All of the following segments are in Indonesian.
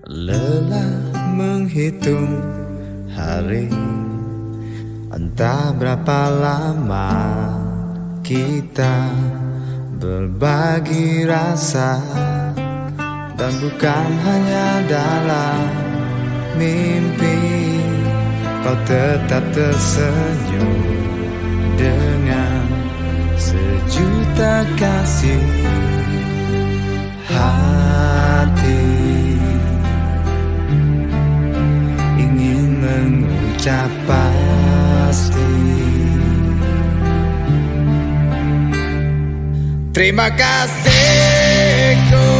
Lelah menghitung hari, entah berapa lama kita berbagi rasa. Dan bukan hanya dalam mimpi, kau tetap tersenyum dengan sejuta kasih. Hati ingin mengucap pasti terima kasihku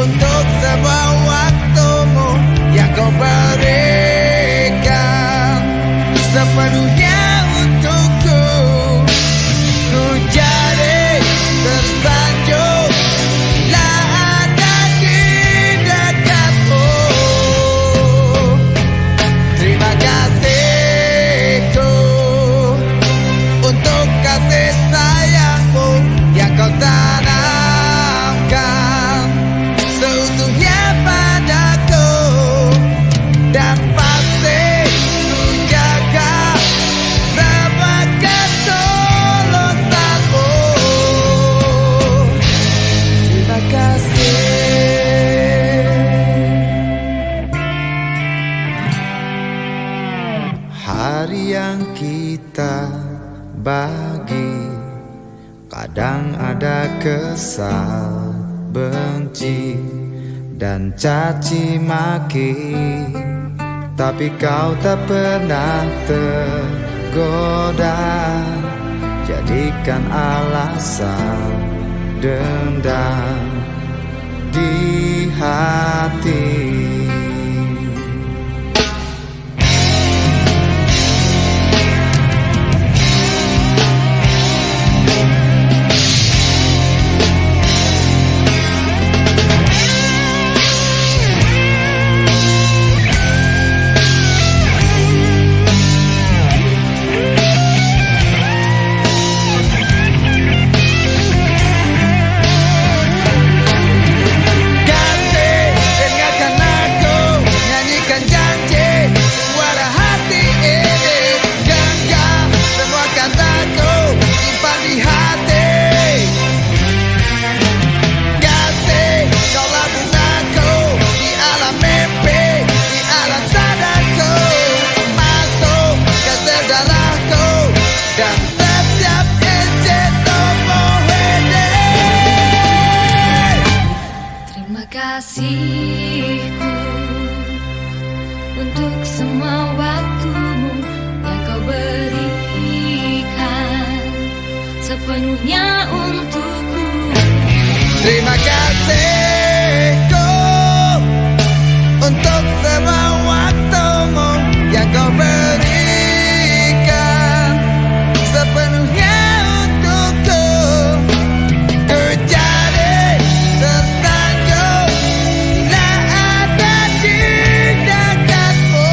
untuk semua waktumu yang kau berikan sepenuhnya untukku. Ku jadi tersanjung bila ada di dekatmu. Terima kasihku untuk kasih sayangmu yang kau tanamkan seutuhnya padaku. Dan pasti ku jaga semua ketulusanmu. Terima kasih. Hari yang kita bagi kadang ada kesal, benci, dan caci maki, tapi kau tak pernah tergoda jadikan alasan dendam di hati. Kasihku untuk semua waktumu yang kau berikan sepenuhnya untukku. Terima kasihku untuk semua waktumu yang kau berikan sepenuhnya untukku. Ku jadi tersanjung bila ada di dekatmu.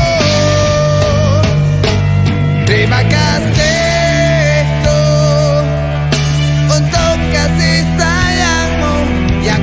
Terima kasihku untuk kasih sayangmu yang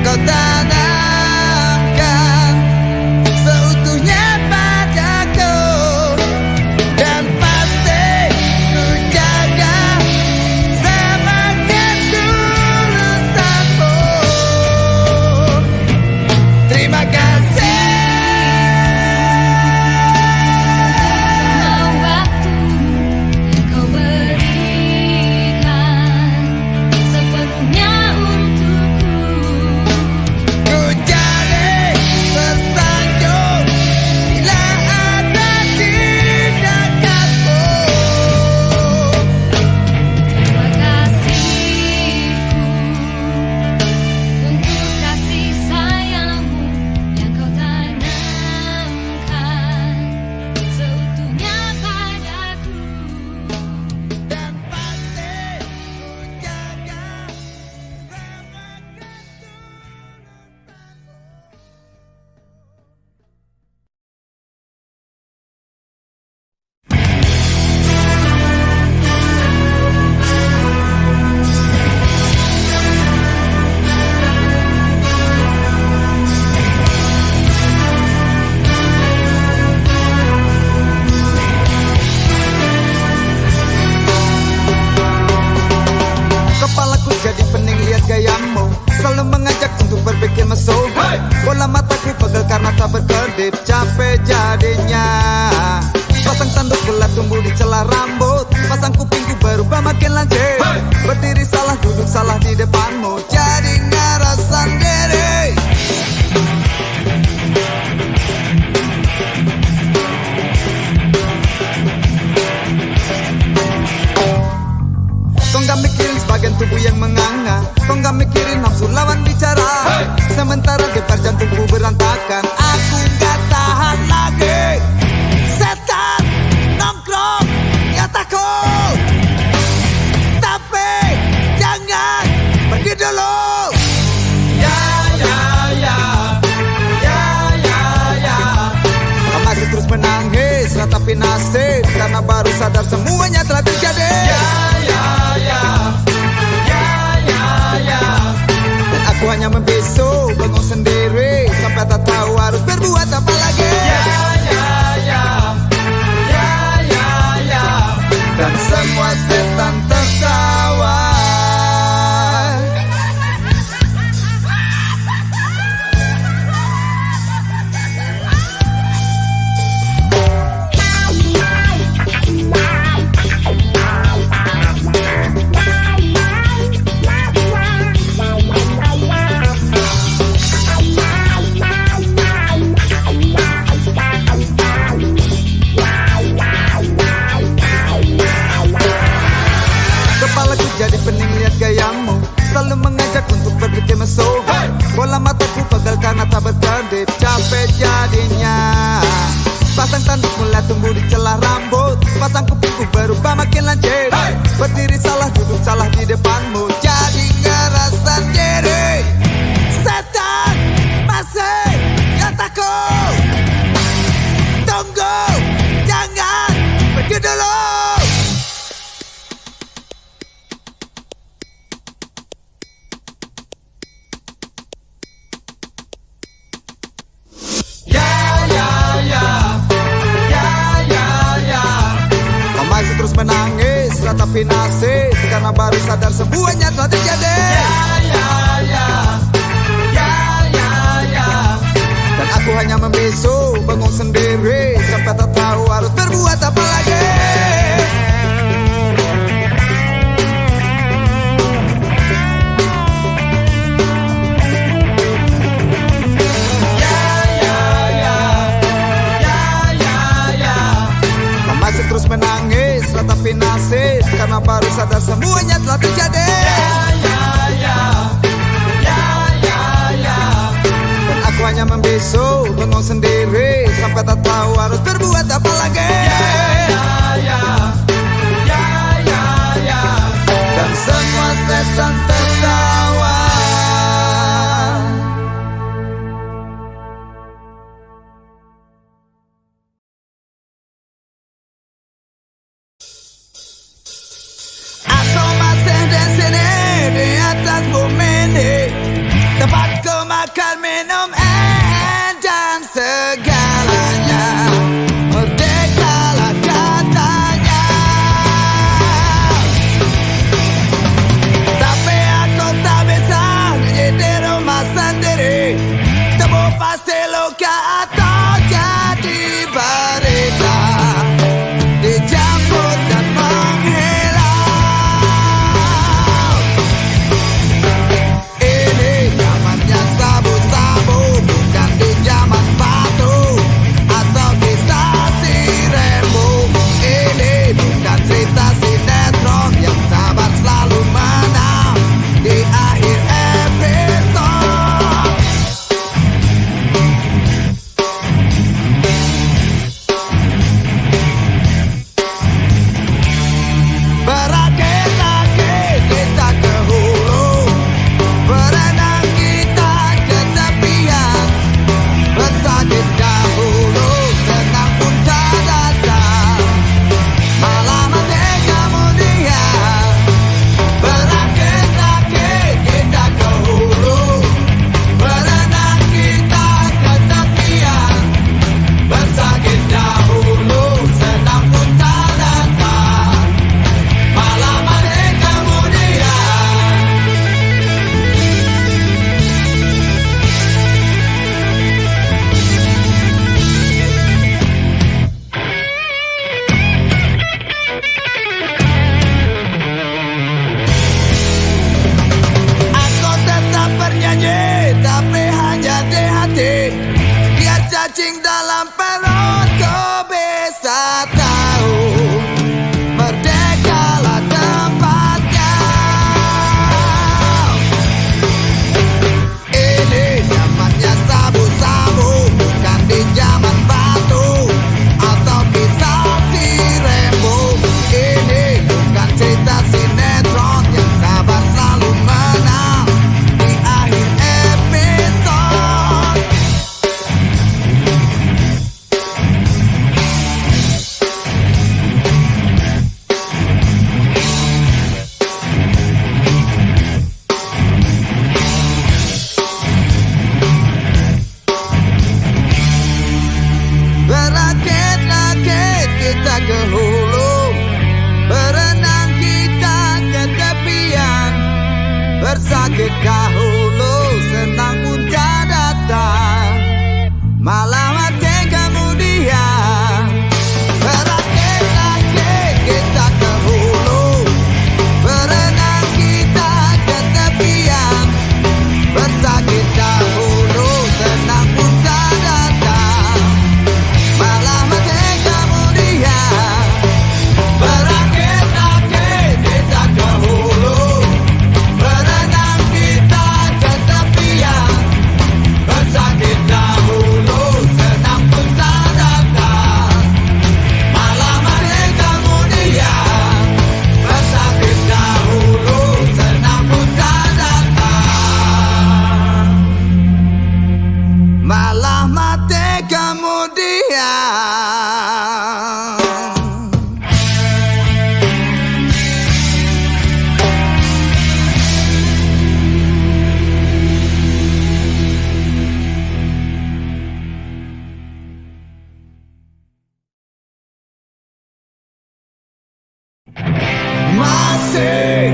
Bola mataku pegel karena tak berkedip, capek jadinya. Pasang tanduk bola tumbuh di celah rambut, pasang kupingku berubah makin lancip. Berdiri salah, duduk salah di depanmu, jadi ngerasa sendiri. Kau gak mikirin sebagian tubuh yang menganga, kau gak mikirin nafsu lawan bicara. Sementara debar jantungku berantakan, aku gak tahan lagi. Setan nongkrong ya takut, tapi jangan pergi dulu. Ya ya ya, ya ya ya. Kau masih terus menangis, ratapi nasib, karena baru sadar semuanya telah terjadi. Ya ya ya, ya ya ya. Dan aku hanya membisu, bengong sendiri, sampai tak tahu harus berbuat apa lagi. Ya ya ya, ya ya ya. Dan semua setan tertawa. Kepalaku jadi pening lihat gayamu, selalu mengajak untuk berpikir mesum. Bola mataku pegel karena tak berkedip, capek jadinya. Pasang tanduk mulai tumbuh di celah rambut, pasang kupingku berubah makin lancip. Berdiri salah, duduk salah di depanmu, jadi ngerasa sendiri. Setan masih ya takut, tunggu, jangan pergi dulu. Masih terus menangis, ratapi nasib, karena baru sadar semuanya telah terjadi. Ya ya ya, ya ya ya. Dan aku hanya membisu, bengong sendiri, sampai tak tahu harus berbuat apa lagi. Masih terus menangis, ratapi nasib, karena baru sadar semuanya telah terjadi. Ya ya ya, ya ya ya. Dan aku hanya membisu, bengong sendiri, sampai tak tahu harus berbuat apa lagi. Ya ya ya, ya ya ya. Dan semua setan tertawa. Di atas bumi ini, tempat ku makan, minum, dan segalanya. Merdekalah katanya. Tapi aku tak bisa di rumah sendiri. Temu pasti luka atau jadi berita, dicampur dan menghilang. Ini zamannya sabu-sabu, bukan di zaman batu. cacing dalam perut, kau bisa tahu merdekalah tempatnya. Ini zamannya sabu-sabu, bukan di zaman batu atau kisah si Rembo. Ini bukan cerita sinetron yang sabar selalu menang di akhir episode. Berakit-rakit kita ke hulu, berenang kita ke tepian, bersakit dahulu, senang pun tak datang, malah mati kemudian. Berakit-rakit kita ke hulu, berenang kita ke tepian, bersakit dahulu, senang pun tak datang, malah mati kemudian. Berakit-rakit kita ke hulu, berenang kita ke tepian, bersakit dahulu, senang pun tak datang, malah mati kemudian. Bersakit dahulu, senang pun tak datang, malah mati kemudian. Masih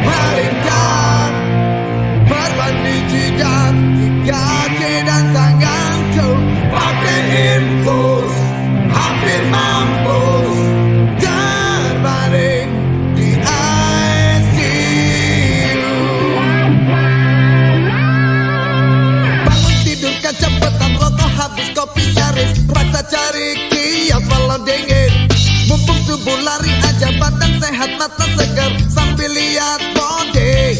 melingkar korban di jidat, di kaki dan tanganku, pakai infus, hampir mampus, terbaring di ICU. Bangun tidur kecepatan, rokok habis, kopi nyaris, rasa cari kios walau dingin. Mumpung subuh lari aja, badan sehat, mata segar, sambil lihat body.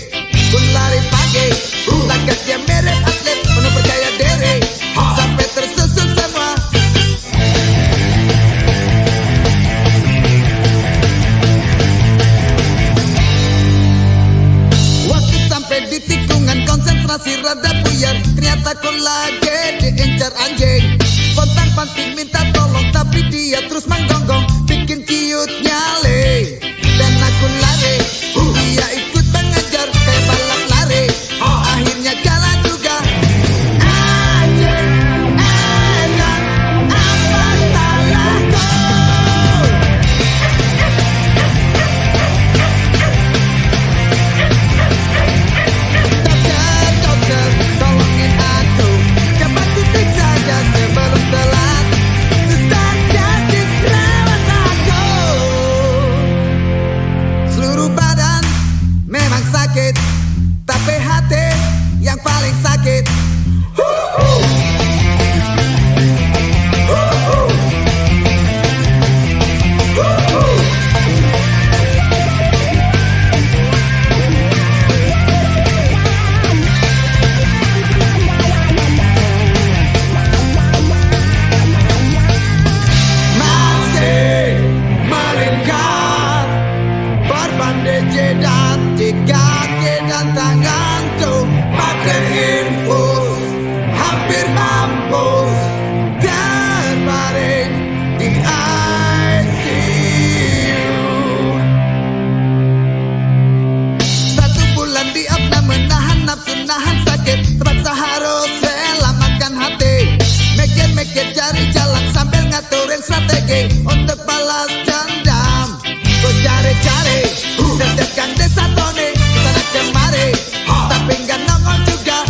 Pun lari pagi, lagaknya mirip atlet, penuh percaya diri, sampai tersusun semua. Waktu sampai di tikungan, konsentrasi rada buyar, ternyata ku lagi diincar anjing. Pontang panting minta tolong, tapi dia terus menggonggong, bikin ciut nyale. Dan aku lari, dia ikut mengejar kayak balap lari, akhirnya kalah juga. Anjing, enak, apa salahku? Dokter, tolongin aku, cepat titik saja sebelum telat. Susah jadi rawat aku. Seluruh badan memang sakit, tapi hati yang paling sakit. Masih melingkar korban di jidat, di kaki dan tanganku, pakai infus, hampir mampus, terbaring di ICU. 1 bulan diopnam, menahan nafsu, nahan sakit, terpaksa harus rela makan hati. Mikir-mikir cari jalan sambil ngaturin strategi untuk balas dendam. Ku cari-cari, setiapkan desa Tony, sana kemari, tapi nggak nongol juga.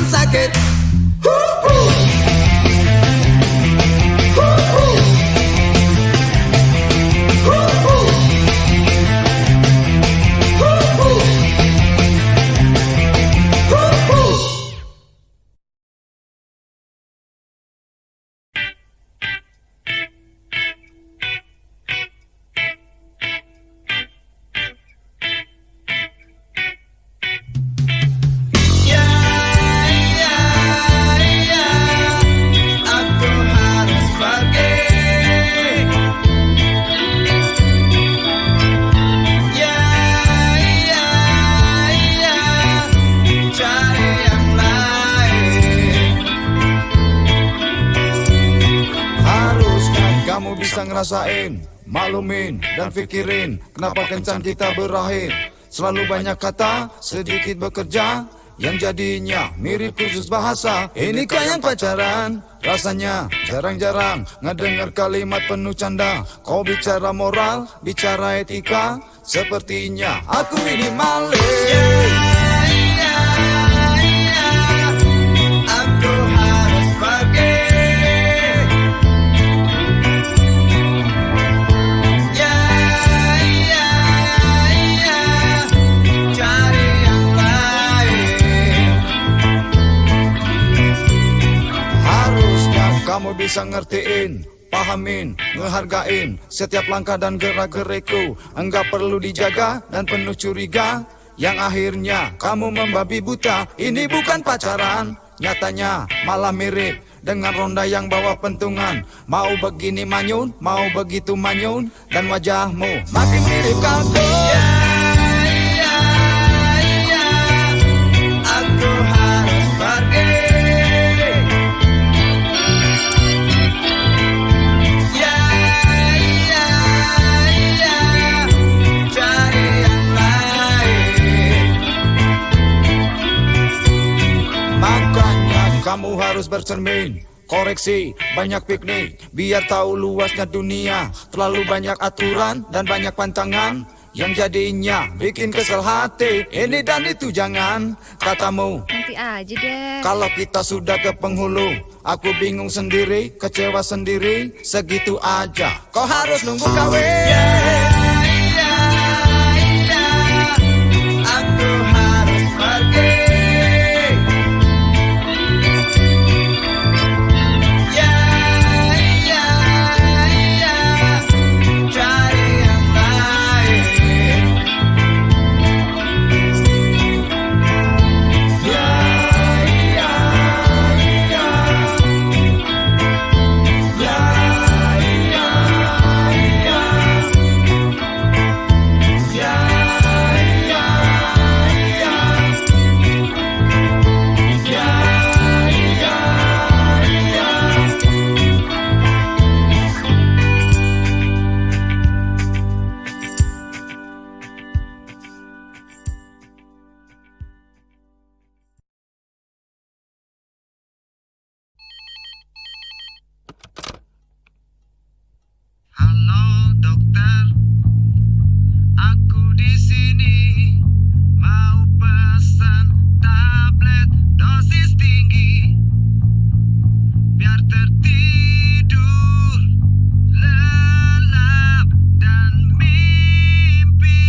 sakit. Kamu bisa ngerasain, maklumin dan pikirin kenapa kencan kita berakhir. Selalu banyak kata, sedikit bekerja, yang jadinya mirip kursus bahasa. Inikah yang pacaran? Rasanya jarang-jarang ngedengar kalimat penuh canda. Kau bicara moral, bicara etika, sepertinya aku ini maling. Aku harus pergi. Kamu bisa ngertiin, pahamin, ngehargain setiap langkah dan gerak-gerikku. Enggak perlu dijaga dan penuh curiga, yang akhirnya kamu membabi buta. Ini bukan pacaran, nyatanya malah mirip dengan ronda yang bawa pentungan. Mau begini manyun, mau begitu manyun, dan wajahmu makin mirip kagum. Aku harus pergi. Kamu harus bercermin, koreksi, banyak piknik, biar tahu luasnya dunia. Terlalu banyak aturan dan banyak pantangan, yang jadinya bikin kesel hati. Ini dan itu jangan, katamu nanti aja deh. kalau kita sudah ke penghulu. Aku bingung sendiri, kecewa sendiri, segitu aja kau harus nunggu kawin. Aku harus pergi. Halo dokter, aku di sini mau pesan tablet dosis tinggi biar tertidur lelap dan mimpi.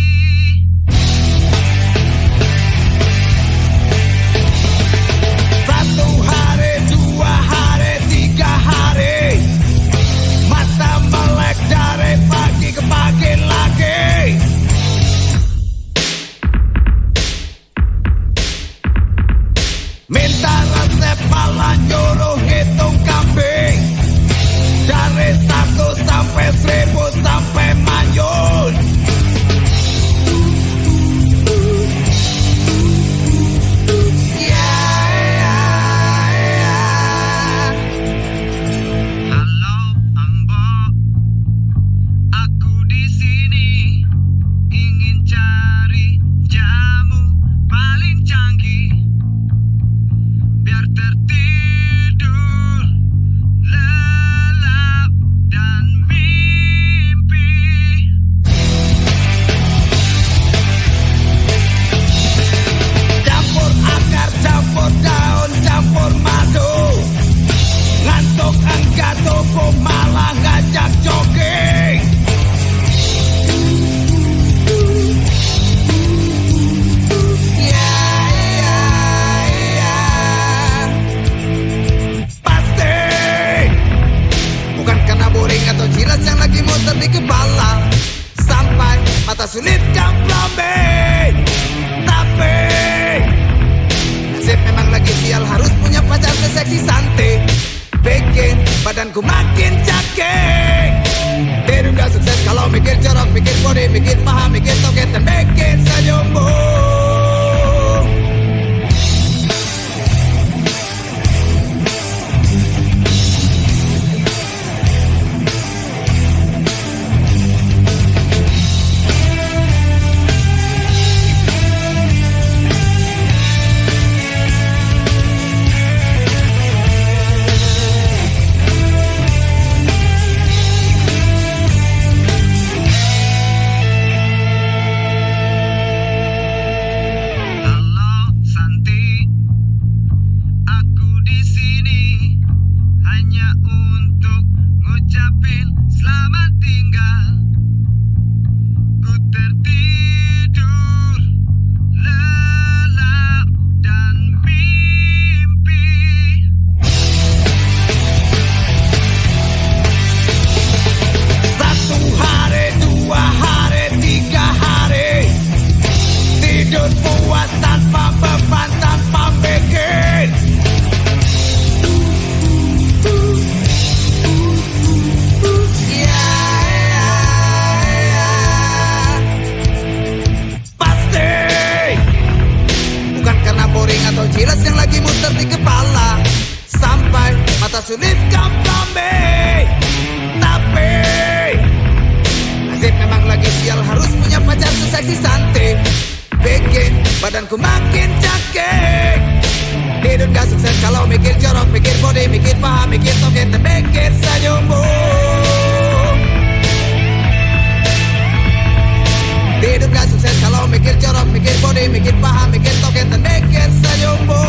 Satu hari, dua hari, tiga hari, mata melek dari pagi ke pagi lagi. Minta resep malah nyuruh hitung kambing. Dari 1 sampai 1000 sampai manyun. Halo Ambo, aku di sini ingin cari jamu paling canggih biar tertidur lelap dan mimpi. sial harus punya pacar seseksi santai. Bikin badanku makin cakep. Tidur gak sukses kalau mikir jorok, mikir body, mikir paha, mikir toket, dan mikir senyummu. Jilas yang lagi muter di kepala sampai mata sulit kompromi. Tapi nasib memang lagi sial harus punya pacar seseksi santai. Bikin badanku makin cakep. Hidup gak sukses kalau mikir jorok, mikir body, mikir paha, mikir toket, dan mikir senyummu. Hidup gak sukses kalau mikir jorok, mikir body, mikir paha, mikir toket, dan mikir senyummu.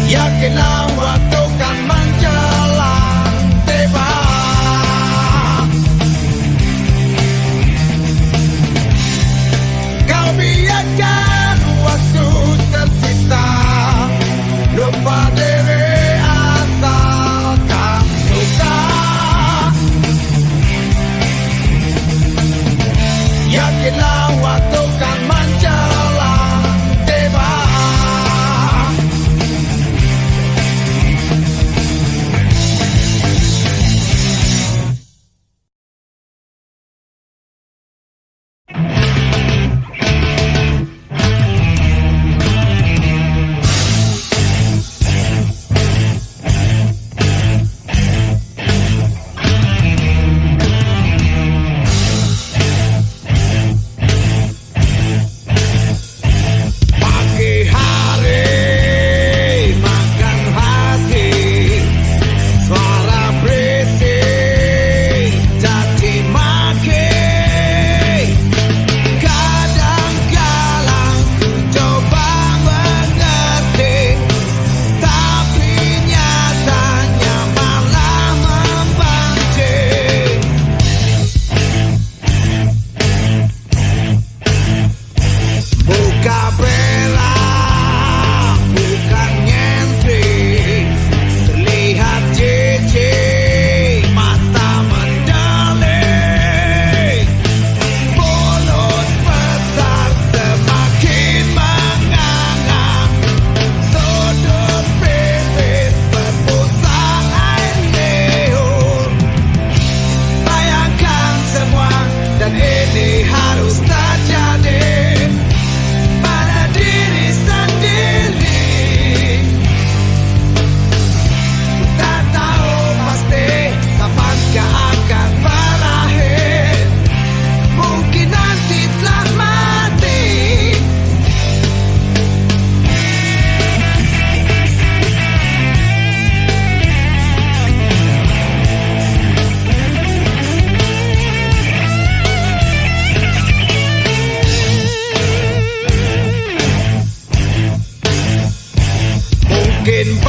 Yakinlah waktu kan menjelang tiba. Kau biarkan waktu tersita, lupa diri asalkan suka. Yakinlah waktu kan menjelang tiba. Pagi hari makan hati, suara berisik jadi maki. Kadang-kadang ku coba mengerti, tapi nyatanya malah membenci. Buka bela, bukan nyentri, terlihat jijik, mata mendelik, mulut besar semakin menganga, sudut bibir berbusa air liur. Bayangkan semua dan ini harus terjadi pada diri sendiri. Tak tahu pasti kapankah akan berakhir, mungkin nanti telah mati. Mungkin